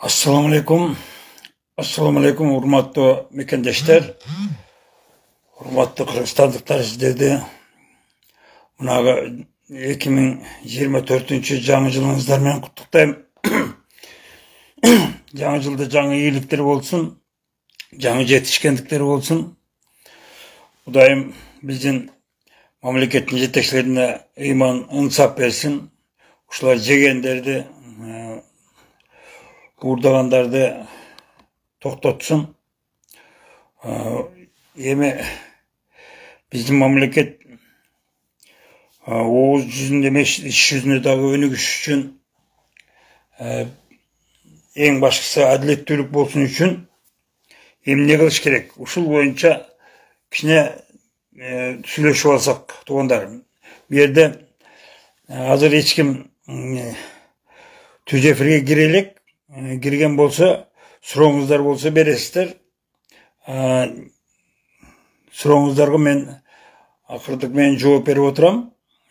Assalamu alaikum. Assalamu alaikum hurmatlı mekendeşler. Hurmatlı Kırgızstandıklar sizlerdi. Bunaga 2024 жаңы жылыңыздар менен куттуктайм. Жаңы жылда жаңы ийгиликтер болсун, жаңы жетишкендиктер болсун. Кудайым биздин мамлекеттин жетекчилерине ыйман, ынсап берсин. Ушулар жегендерди, уурдагандарды токтотсун. Эми биздин мамлекет ооз жүзүндө эмес, ич жүзүндө дагы өнүгүш үчүн эң башкысы адилеттүүлүк болсун үчүн эмне кылыш керек? Ушул боюнча кичине сүйлөшүп алсак, туугандар. Бу жерде азыр эч ким түз эфирге кире элек. Кирген болса, сурооңуздар болса бересиздер. Сурооңуздарга мен акырдык менен жооп берип отурам.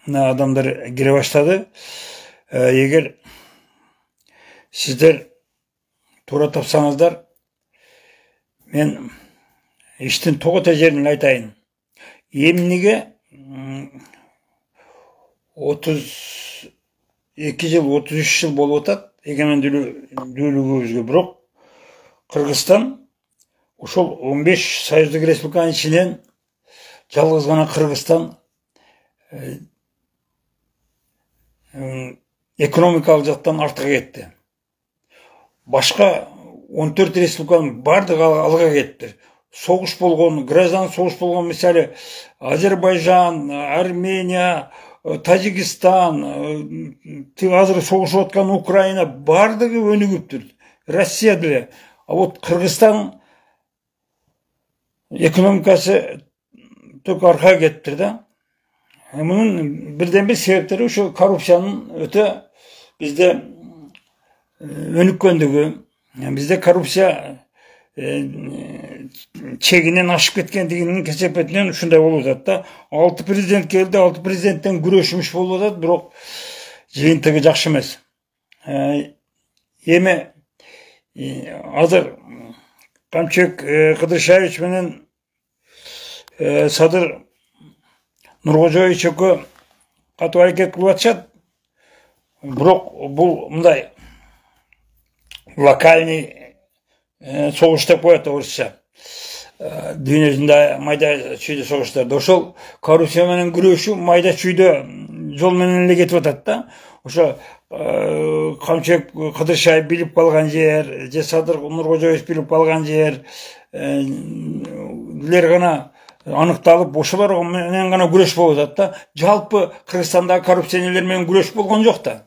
Адамдар кире баштады. Эгер сиздер туура тапсаңыздар, мен иштин тогото жерин айтайын. Эмнеге 32 жыл, 33 жыл болуп атат эгемендүүлүгүбүзгө, бирок Кыргызстан ошол 15 союздук республиканын ичинен жалгыз гана Кыргызстан экономикалык жактан артка кетти. Башка 14 республиканын бардыгы алга кетти. Согуш болгон, граждан согуш болгон, мисалы Азербайжан, Армения, Тажикстан, азыр согушуп аткан Украина бардыгы өнүгүптүр. Россия деле. А вот Кыргызстан экономикасы только аркага кетти да. Мунун бирден бир себептери ушу коррупциянын өтө бизде өнүккөндүгү. Бизде коррупция чегинен ашып кеткендигинин кесепетинен ушундай болуп атат да. 6 президент келди, 6 президенттен күрөшүмүш болуп атат, бирок жыйынтыгы жакшы эмес. Эми азыр Камчек Кыдыршаевич менен Садыр Нуркожоевич экөө катуу аракет кылып атышат. Бирок бул мындай локальный согуш деп коет орусча. Дүйнө жүзүндө майда чүйдө согуштарда ошол коррупция менен күрөшүү майда чүйдө жол менен эле кетип атат да. Ошо Камчек Кыдыршаев билип калган жер, же Садыр Нуркожоевич билип калган жер гана аныкталып, ошолор менен гана күрөш болуп атат да. Жалпы Кыргызстандагы коррупционерлер менен күрөш болгон жок да.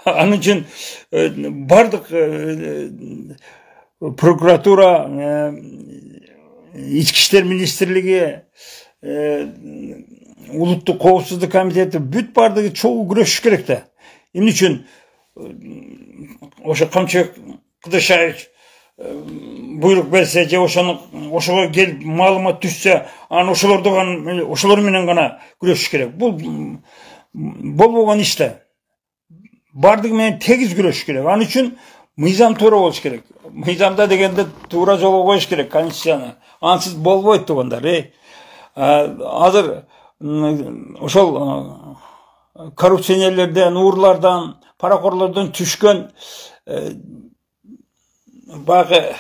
Анын үчүн бардык прокуратура, ички иштер министрлиги, улуттук коопсуздук комитети бүт бардыгы чогуу күрөшүш керек да. Эмне үчүн ошо Камчек Кыдыршаевич буйрук берсе, же ошого келип маалымат түшсө, анан ошолор менен гана күрөшүш керек. Бул болбогон иш да. Бардыгы менен тегиз күрөшүш керек. Анын үчүн мыйзам туура болуш керек. Мыйзамда дегенде туура жолго коюш керек конституцияны. Ансыз болбойт туугандар. Азыр ошол коррупционерлерден, уурлардан, паракорлордон түшкөн баягы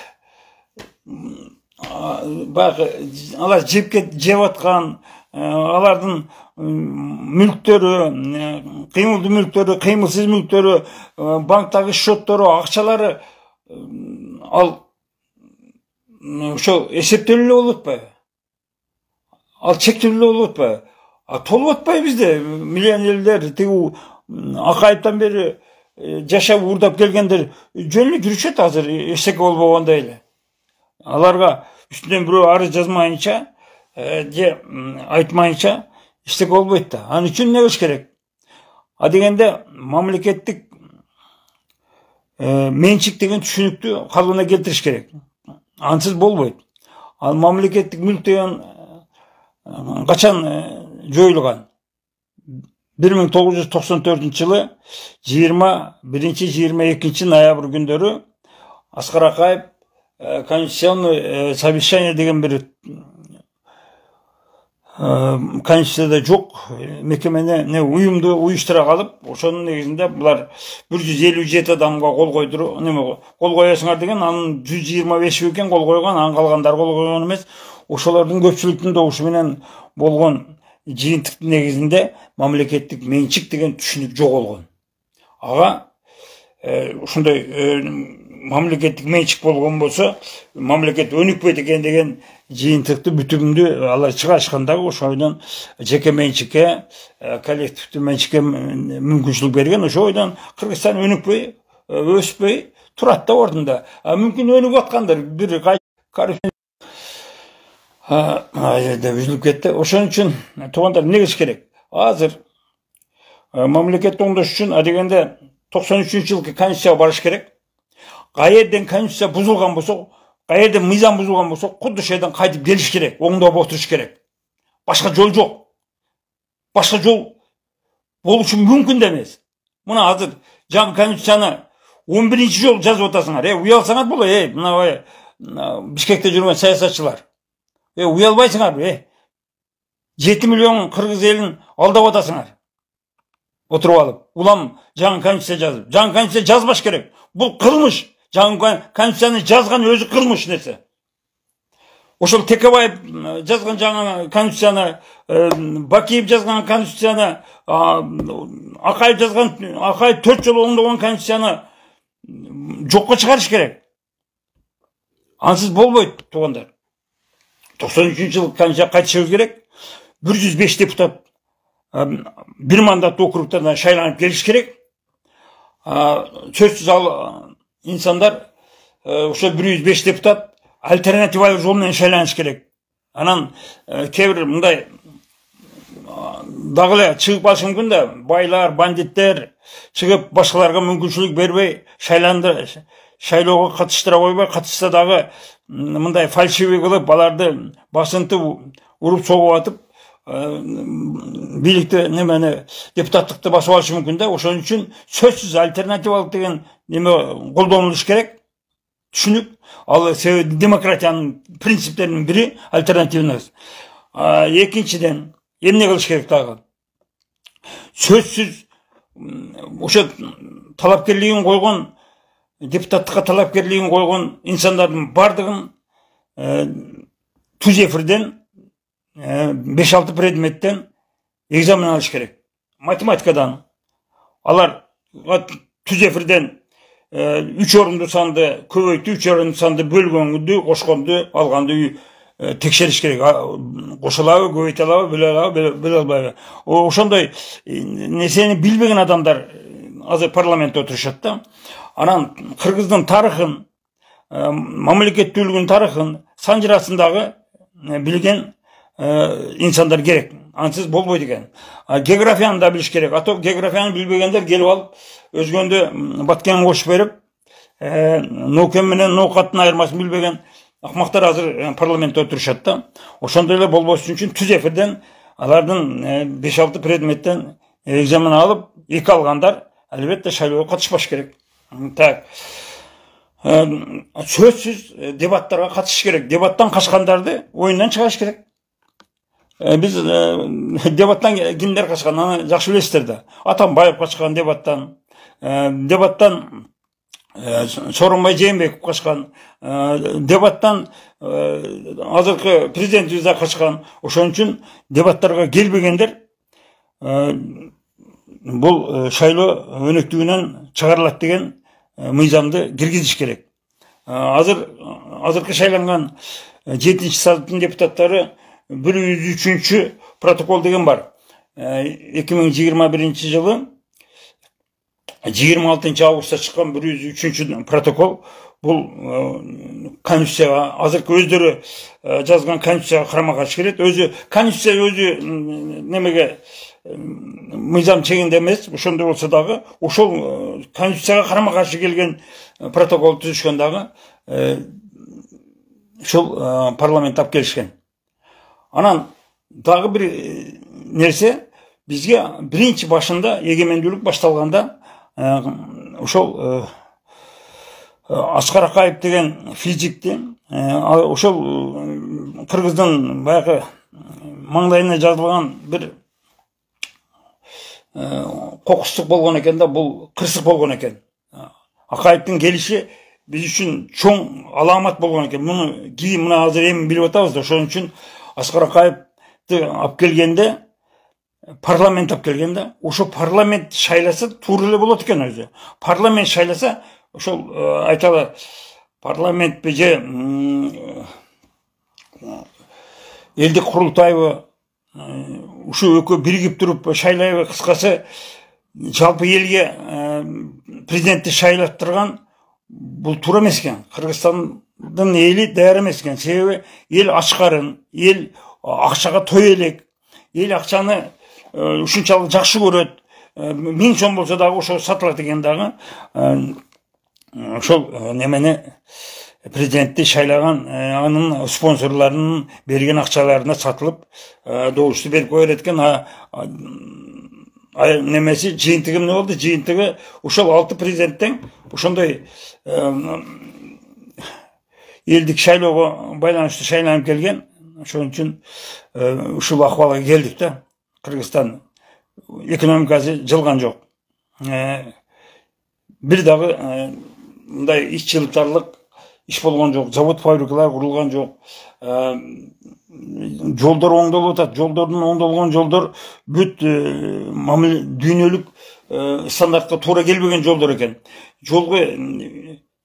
алар жеп аткан, алардын мүлктөрү, кыймылдуу мүлктөрү, кыймылсыз мүлктөрү, банктагы счеттору, акчалары ал ошол эсептелүү болуп атпайбы? Ал чектелүү болуп атпайбы? Толуп атпайбы бизде миллионерлер, тиги Акаевден бери жашап уурдап келгендер жөн эле жүрүшөт азыр, эчтеке болбогондой эле. Аларга үстүнөн бирөө арыз жазмайынча, же айтмайынча эчтеке болбойт да. Анын үчүн эмне кылыш керек? Дегенде мамлекеттик менчик деген түшүнүктү калыбына келтириш керек. Ансыз болбойт. Ал мамлекеттик мүлк деген качан жоюлган? 1994 жылы 21-22 ноябрь күндөрү Аскар Акаев конституционный совещание деген bir конституцияда жоқ мекемені не ұйымды ұйыштыра қалып, ошонун негизинде булар 157 адамга кол койдуру, неме кол коесуңар деген, анын 125 экен кол койгон, анын калгандар кол койгон эмес. Ошолордун көпчүлүктүн добушу менен болгон жыйынтыктын негизинде мамлекеттик менчик деген түшүнүк жоголгон. Ага ушундай мамлекеттик менчик болгон болсо, мамлекет өнүкпөйт экен деген жыйынтыкты бүтүмдү алар чыгарышканда ошойдон жеке менчикке, коллективдүү менчикке мүмкүнчүлүк берген. Ошойдон Кыргызстан өнүкпөй, өспөй турат да ордунда. Мүмкүн өнүгүп аткандыр, бир жерде үзүлүп кетти. Ошон үчүн туугандар эмне кылыш керек? Азыр мамлекет оңдош үчүн адегенде 93-жылкы конституцияга барыш керек. Каерден конституция бузулган болсо, каерден мыйзам бузулган болсо, кудду жерден кайтып келиш керек, оңдоп отуруш керек. Башка жол жок. Башка жол болушу мүмкүн да эмес. Мына азыр жаңы конституцияны 11-жол жазып атасыңар. Уялсаңар боло, мына Бишкекте жүргөн саясатчылар. Уялбайсыңар, 7 миллион кыргыз элин алдап атасыңар. Отуруп алып, улам жаңы конституция жазып. Жаңы конституция жазбаш керек. Бул кылмыш. Жаңы конституцияны жазган өзү кылмыш нерсе. Ошол Текебаев жазган жаңы конституцияны, Бакиев жазган конституцияны, Акаев жазган, Акаев 4 жолу оңдогон конституцияны жокко чыгарыш керек. Ансыз болбойт, туугандар. 93-жылкы конституцияга кайтышыбыз керек. 105 депутат bir mandatlı okruklardan şaylanıp geliş gerek. Sözsüz insanlar, şu 105 deputat alternatif yolundan şaylanış gerek. Anan kevir mınday dağıla çıkıp alış mümkün de baylar, banditler çıkıp başkalarga mümkünçülük berбей şaylandı, şaylooga katıştıra koybay, katışsa dağı mınday falşivi kılıp balardı basıntı urup soğup atıp бийликти немени депутаттыкты басып алышы мүмкүн да. Ошон үчүн сөзсүз альтернативалык деген неме колдонулуш керек. Түшүнүк. Ал демократиянын принциптеринин бири альтернативный. Экинчиден эмне кылыш керек дагы? Сөзсүз ошо талапкерлигин койгон, депутаттыкка талапкерлигин койгон инсандардын бардыгын түз эфирден 5-6 предметтен экзамен алыш керек. Математикадан. Алар түз эфирден 3 орунду санды көбөйтүп, 3 орунду санды бөлгөндү, кошконду, алганды текшериш керек. Кошулабы, көбөйтө алабы, бөлө албайбы. Ошондой нерсени билбеген адамдар азыр парламентте отурушат да. Анан Кыргыздын тарыхын, мамлекеттүүлүгүнүн тарыхын, сан жырасындагы билген insanlar gerek. Ansız bolboydu eкен. Geografiyаны da biliş gerek. Ato geografiyаны bilbegenler gelip alıp özgöndü batken koşup berip noken menen nokatın ayırmasını bilbegen akmaktар hazır parlamentте oturuşat da. Oşonda эле болбоsu үчүн түз эфирден алардын 5-6 предметтен экзамен алып, 2 алгандар албетте шайлоого катышпаш керек. Так. Сөзсүз дебаттарга катышыш керек. Дебаттан качкандарды оюндан чыгарыш керек. Biz debattan kimler kaçkan, onu жақсы білесіздер да. Атамбаев kaçkan debattan, debattan Сооронбай Жээнбеков kaçkan, debattan азыркы президентибиз да kaçkan. Ошон үчүн дебаттарга келбегендер бул шайлоо өнүктүүнөн чыгарылат деген мыйзамды киргизиш керек. Азыркы шайланган 7-ci сазаттын депутаттары 103 протокol деген бар. 2021 жылы 26 августта чыккан 103 протокол бул конституцияга азыркы өздөрү жазган конституцияга карама-каршы келет. Өзү конституция өзү немеге мыйзам чегинде эмес, ошондой болсо дагы ошол конституцияга карама-каршы келген протокол түзүшкөн дагы ошол парламент алып келишкен. Анан дагы бир нерсе, бизге биринчи башында эгемендүүлүк башталганда ошол Аскар Акаев деген физикти ошол кыргыздын баягы маңдайына жазылган бир кокустук болгон экен да, бул кырсык болгон экен. Акаевдин келиши биз үчүн чоң аламат болгон экен. Муну кийин мына азыр эми билип атабыз да. Ошон үчүн Аскар Акаевди алып келгенде, парламент алып келгенде, ошо парламент шайласа туура эле болот экен өзү. Парламент шайласа, ошол айталы парламент же элдик курултайбы ушу экөө биригип туруп шайлайбы, кыскасы жалпы элге президентти шайлап турган бул туура эмес экен. Кыргызстандын эли даяр эмес экен. Себеби эл ачкарын, эл акчага той элек, эл акчаны ушунчалык жакшы көрөт. 1000 сом болсо дагы ошо сатылат экен дагы. Ошол немени президентти шайлаган анын спонсорлорунун берген акчаларына сатылып, добушту берип кое берет экен. Немеси жыйынтыгы эмне болду? Жыйынтыгы ошол 6 президенттен ошондой элдик шайлоого байланыштуу шайланып келген. Ошон үчүн ушул акыбалга келдик да. Кыргызстан экономикасы жылган жок. Бир дагы мындай иш-чылыктарлык иш болгон жок. Завод, фабрикалар курулган жок. Жолдор оңдолуп атат. Жолдордун оңдолгон жолдор бүт дүйнөлүк стандартка туура келбеген жолдор экен. Жолго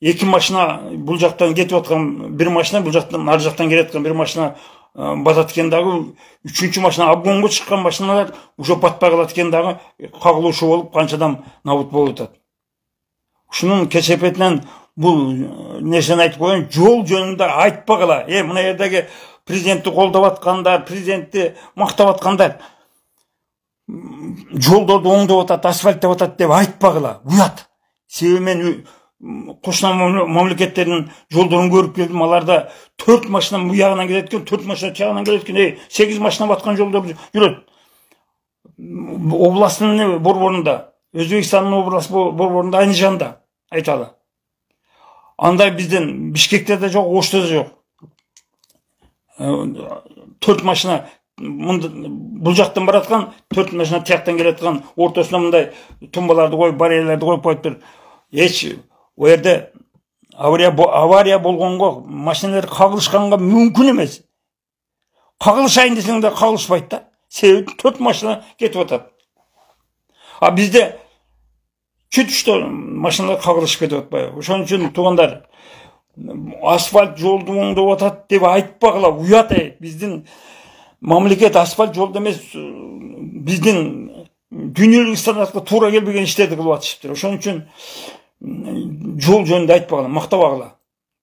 2 машина бул жактан кетип аткан, бир машина бул жактан ар жактан келет аткан бир машина батат экен дагы. 3-чү машина обгонго чыккан машиналар уже батпай калат экен дагы. Кагылуучу болуп канча адам набут болуп атат. Ушунун кесепетинен бул нерсени айтып коеюн, жол жөнүндө айтпагыла. Мына жердеги президентти колдоп аткандар, президентти мактап аткандар жолдорду оңдоп атат, асфальттеп атат деп айтпагыла. Уят. Себеби мен кошуна мамлекеттердин жолдорун көрүп келдим. Аларда 4 машина бу ягынан келет экен, 4 машина тиягынан келет экен, 8 машина баткан жолдор жүрөт. Областын борборунда, Өзбекстандын область борборунда, Айныжанда айталы. Андай бизден Бишкекте да жок, Ошто да жок. 4 машина бул жактан бараткан, 4 машина тияктан келаткан, ортосуна мындай тумбаларды коюп, барьерлерди коюп коюптур. Эч о жерде авария болгонго, машиналар кагылышканга мүмкүн эмес. Кагылышайын десең да кагылышпайт да. Себеби 4 машина кетип атат. А бизде чүт-чүт машиналар кагылышып кетип атпайбы? Ошон үчүн туугандар, асфальт жолду оңдоп атат деп айтпагыла. Уят. Биздин мамлекет асфальт жолду эмес, биздин дүйнөлүк стандартка туура келбеген иштерди кылып атышыптыр. Ошон үчүн жол жөнүндө айтпагыла, мактабагыла.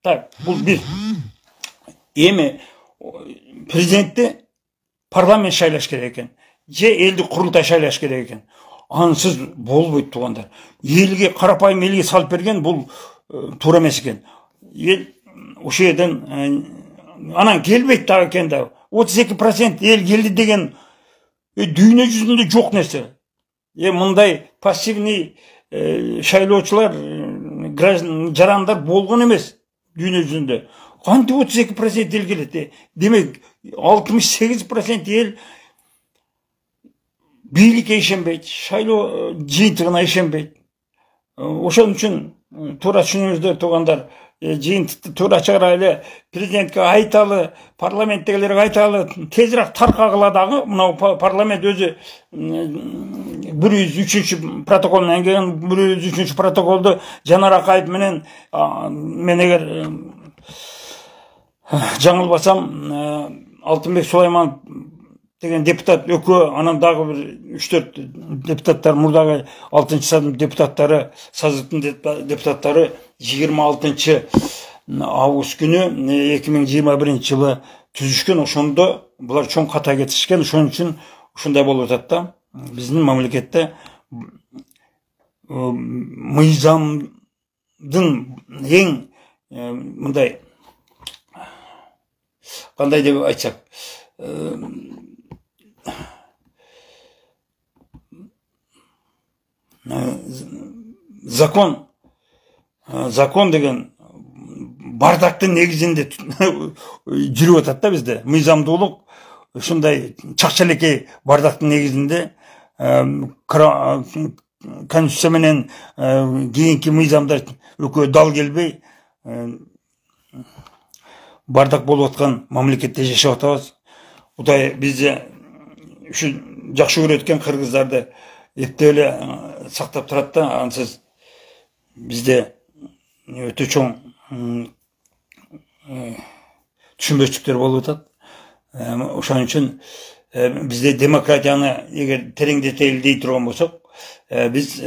Так, бул бир. Эми президентти парламент шайлаш керек экен, же элдик курултай шайлаш керек экен. Ансыз болбойт туугандар. Элге, карапайым элге салып берген бул туура эмес экен. Эл ошол жерден анан келбейт дагы экен да. 32% эл келди деген дүйнө жүзүндө жок нерсе. Мындай пассивный шайлоочулар, жарандар болгон эмес дүйнө жүзүндө. Кантип 32% эл келет? Демек 68% эл бийликке ишенбейт, шайлоо жыйынтыгына ишенбейт. Ошон үчүн туура түшүнүңүздөр туугандар, жыйынтыкты туура чыгарайлы, президентке айталы, парламенттегилерге айталы, тезирээк таркагыла дагы. Мына парламент өзү 103 протоколунан келген 103 протоколду Жанар Акаев менен, мен эгер жаңылбасам, Алтынбек Сулайманов деген депутат экөө, анан дагы бир 3-4 депутаттар, мурдагы 6-сазым депутаттары, сазыптын депутаттары 26 август күнү 2021 жылы түзүшкөн. Ошондо булар чоң ката кетишкен. Ошон үчүн ушундай болуп атат да. Биздин мамлекетте мыйзамдын эң мындай, кандай деп айтсак, закон закон деген бардактын негизинде жүрүп атат да бизде. Мыйзамдуулук ушундай чакчалекей бардактын негизинде конституция менен кийинки мыйзамдар экөө дал келбей бардак болуп аткан мамлекетте жашап атабыз. Кудай бизди ушу жакшы көрөт экен, кыргыздарды эптеп эле сактап турат да. Ансыз бизде өтө чоң түшүнбөчүлүктөр болуп атат. Ошон үчүн бизде демократияны эгер тереңдетели дей турган болсок, биз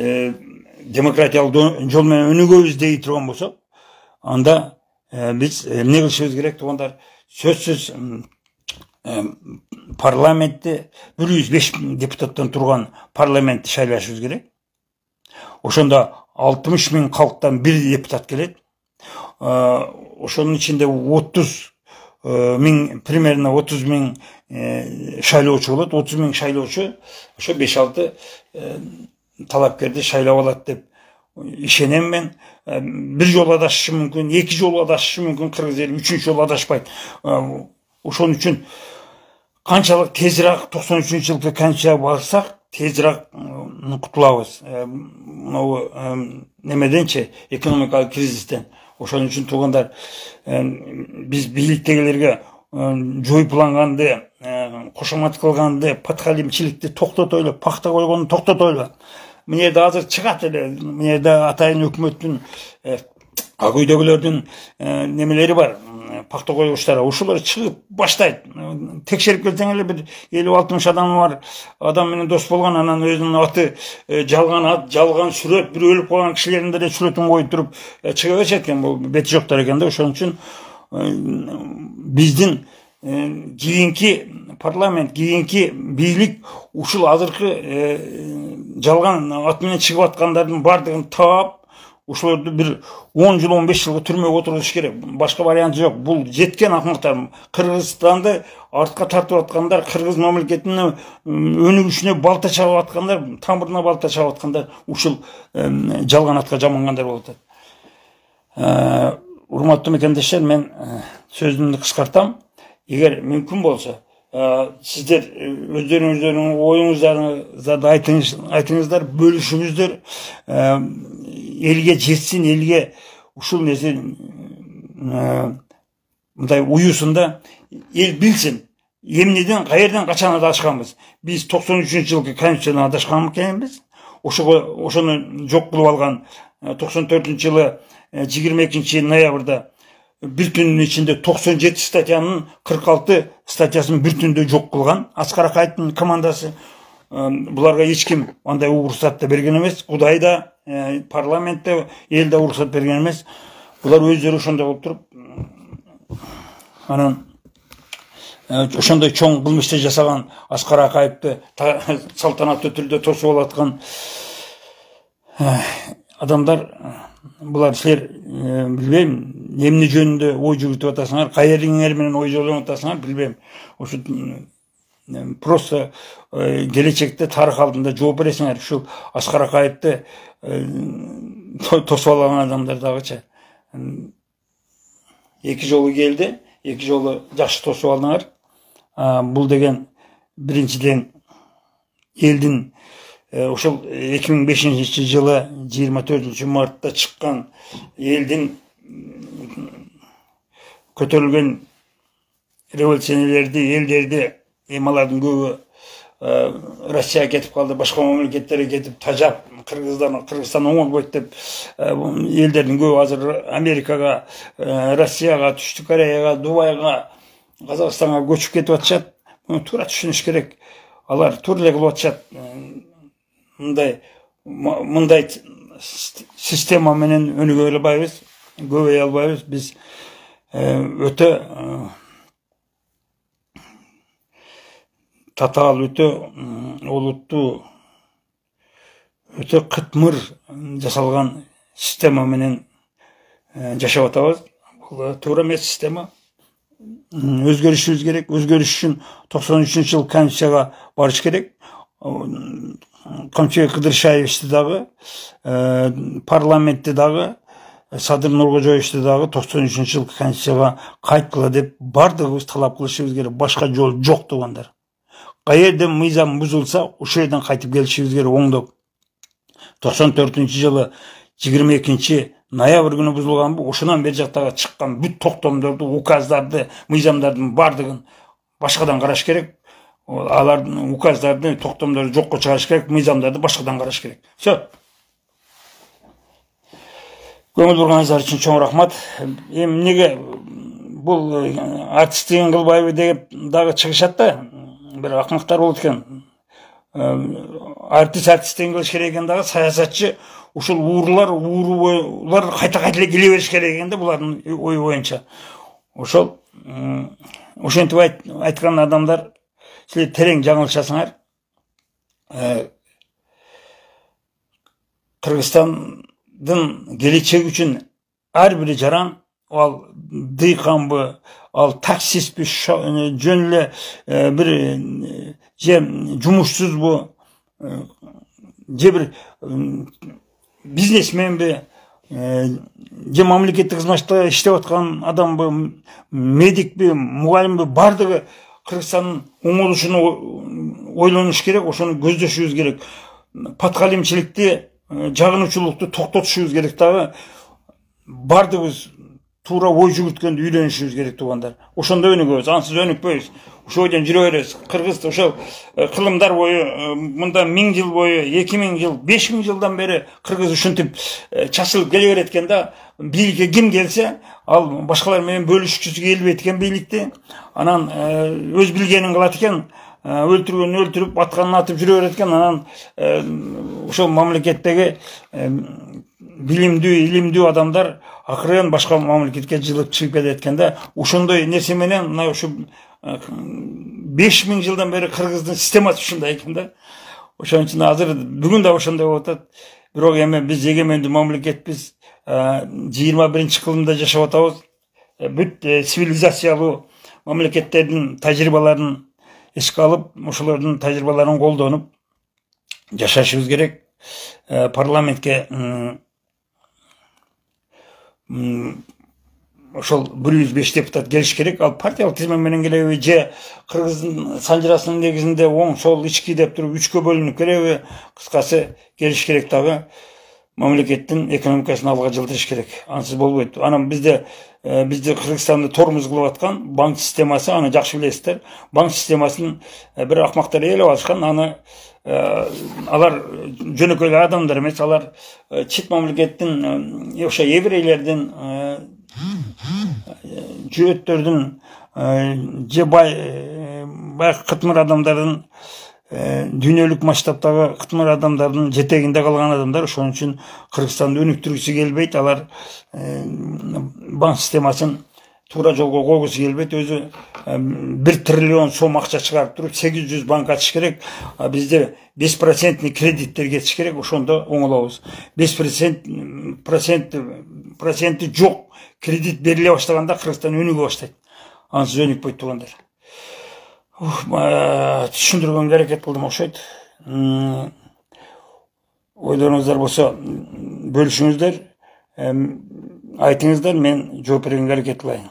демократиялык жол менен өнүгөбүз дей турган болсок, анда биз эмне кылышыбыз керек туугандар? Сөзсүз парламентте 105 депутаттан турган парламентти шайлашыбыз керек. Ошондо 60 миң калктан бир депутат келет. Ошонун ичинде 30 миң, примерно 30 миң шайлоочу болот. 30 миң шайлоочу ошо 5-6 талапкерди шайлап алат деп ишенем мен. Бир жолу адашышы мүмкүн, 2 жолу адашышы мүмкүн кыргыз эли, 3-үнчү жолу адашпайт. Ошон үчүн канчалык тезирээк 93-жылкы конституцияга барсак, тезирээк кутулабыз. Могу немеденчи, экономикалык кризистен. Ошон үчүн туугандар, биз бийликтегилерге жоюпланганды, кошомат кылганды, подхалимчиликти токтотойлу, пакта койгонду токтотойлу. Мына жерде азыр чыгат эле, мына жерде атайын өкмөттүн, ак үйдөгүлөрдүн немелери бар, пакта койгучтары. Ошолор чыгып баштайт. Текшерип келсең эле бир 50-60 адамы бар адам менен дос болгон, анан өзүнүн аты жалган ат, жалган сүрөт, бир өлүп калган кишилердин деле сүрөтүн коюп туруп чыга беришет экен. Бул бети жоктор экен да. Ошон үчүн биздин кийинки парламент, кийинки бийлик ушул азыркы жалган ат менен чыгып аткандардын бардыгын таап, ошолорду бир 10 жыл, 15 жылга түрмөгө отургузуш керек. Башка варианты жок. Бул жеткен акмактар. Кыргызстанды артка тартып аткандар, кыргыз мамлекетинин өнүгүшүнө балта чабып аткандар, тамырына балта чабып аткандар ушул жалган атка жамангандар болуп атат. Урматтуу мекендештер, мен сөзүмдү кыскартам. Эгер мүмкүн болсо, сиздер өздөрүңүздөрдүн оюңуздарды айтыңыздар, бөлүшүңүздөр. Элге жетсин, элге ушул нерсе мындай уюсунда эл билсин. Эмнеден, каерден, качан адашканбыз. Биз 93-жылкы конституциядан адашкан экенбиз. Ошону жок кылып алган 94-жылы 22 ноябрда бир түндүн ичинде 97 статьянын 46 статьясын бир түндө жок кылган Аскар Акаевдин командасы. Буларга эч ким андай уруксат да берген эмес. Кудай да, парламентте, эл да уруксат берген эмес. Булар өздөрү ошондой болуп туруп, анан ошондой чоң кылмышты жасаган Аскар Акаевди салтанаттуу түрдө тосуп алаткан адамдар, булар силер билбейм, эмне жөнүндө ой жүгүртүп атасыңар, каериңер менен ой жоолонуп атасыңар, билбейм. Ошо просто келечекте тарых алдында жооп бересиңер. Ушул Аскар Акаевди тосуп алган адамдар дагычы 2 жолу келди, 2 жолу жакшы тосуп алдыңар. Бул деген биринчиден элдин ошол 2005-жылы 24-мартта чыккан элдин көтөрүлгөн революционерлерди, элдерди, алардын көбү Россияга кетип калды, башка мамлекеттерге кетип тажап, Кыргызстан оңолбойт деп элдердин көбү азыр Америкага, Россияга, Түштүк Кореяга, Дубайга, Казакстанга көчүп кетип атышат. Муну туура түшүнүш керек. Алар туура эле кылып атышат. Мындай система менен өнүгө албайбыз, көбөйө албайбыз. Биз өтө татаал, өтө олуттуу, өтө кытмыр жасалган система менен жашап атабыз. Бул туура эмес система. Өзгөрүшүбүз керек. Өзгөрүш үчүн 93-жыл конституцияга барыш керек. Камчыбек Кыдыршаевичти дагы, парламентти дагы, Садыр Нуркожоевичти дагы 93-жылкы конституцияга кайткыла деп бардыгыбыз талап кылышыбыз керек. Башка жол жок тугандар. Каерде мыйзам бузулса, ошол жерден кайтып келишибиз керек оңдоп. 94-жылы 22 ноябрь күнү бузулганбы, ошонан бери жактагы чыккан бүт токтомдорду, указдарды, мыйзамдардын бардыгын башкадан караш керек. Алардын указдарды, токтомдорду жокко чыгарыш керек, мыйзамдарды башкадан караш керек. Все. Көңүл бурганыңыздар үчүн чоң рахмат. Эми эмнеге бул артисттигин кылбайбы деп дагы чыгышат да, бир акмактар болот экен. Артистигин кылыш керек экен дагы, саясатчы ушул уурулар кайта эле келе бериш керек экен да, булардын ою боюнча. Ошол ошентип айткан адамдар силер терең жаңылышасыңар. Кыргызстандын келечеги үчүн ар бири жаран, ал дыйканбы, ал таксистпи, жөн эле бир же жумушсузбу, же бир бизнесменби, же мамлекеттик кызматта иштеп аткан адамбы, медикпи, мугалимби, бардыгы Кыргызстандын оңолушуну ойлонуш керек, ошону көздөшүбүз керек. Паткалимчиликти, жагынуучулукту токтотушубуз керек дагы. Бардыгыбыз туура ой жүгүрткөндү үйрөнүшүбүз керек тугандар. Ошондо өнүгөбүз, ансыз өнүкпөйбүз. Ошол бойдон жүрө беребиз. Кыргыз ошол кылымдар бою, мында 1000 жыл бою, 2000 жыл, 5000 жылдан бери кыргыз ушинтип чачылып келе берет экен да. Бийликке ким келсе, ал башкалар менен бөлүшкүсү келбейт экен бийликти. Анан өз билгенин кылат экен, өлтүргөнүн өлтүрүп, атканын атып жүрө берет экен. Анан ошол мамлекеттеги билимдүү, илимдүү адамдар акырын башка мамлекетке жылып чыгып кетет экен да. Ошондой нерсе менен мына ушу 5000 жылдан бери кыргыздын системасы ушундай экен да. Ошон үчүн азыр бүгүн да ошондой болуп атат. Бирок эми биз эгемендүү мамлекетпиз, 21-кылымда жашап атабыз. Бүт цивилизациялуу мамлекеттердин тажрыйбаларын эске алып, ошолордун тажрыйбаларын колдонуп жашашыбыз керек. Парламентке ошол 105 депутат келиш керек. Ал партиялык тизме менен келеби, же Кыргыздын санжырасынын негизинде оң, сол, ички деп туруп 3кө бөлүнүп келеби? Кыскасы келиш керек дагы. Мамлекеттин экономикасын алга жылдырыш керек. Ансыз болбойт. Анан бизде Кыргызстанды тормуз кылып аткан банк системасы, аны жакшы билесиздер. Банк системасын бир акмактар ээлеп алышкан. Аны алар жөнөкөй адамдар эмес, алар чет мамлекеттин, ошо еврейлердин, жөөттөрдүн, же бай кытмыр адамдардын, дүйнөлүк масштабтагы кытмыр адамдардын жетегинде калган адамдар. Ошон үчүн Кыргызстанды өнүктүргүсү келбейт. Алар банк системасын туура жолго койгусу келбейт. Өзү 1 триллион сом акча чыгарып туруп 800 банк ачыш керек. Бизде 5% кредиттер кетиш керек. Ошондо оңолобуз. 5% жок кредит бериле баштаганда Кыргызстан өнүгө баштайт. Ансыз өнүкпөйт тугандар. Түшүндүргөнгө аракет кылдым окшойт. Ойлоруңуздар болсо бөлүшүңүздөр, айтыңыздар, мен жооп бергенге аракет кылайын.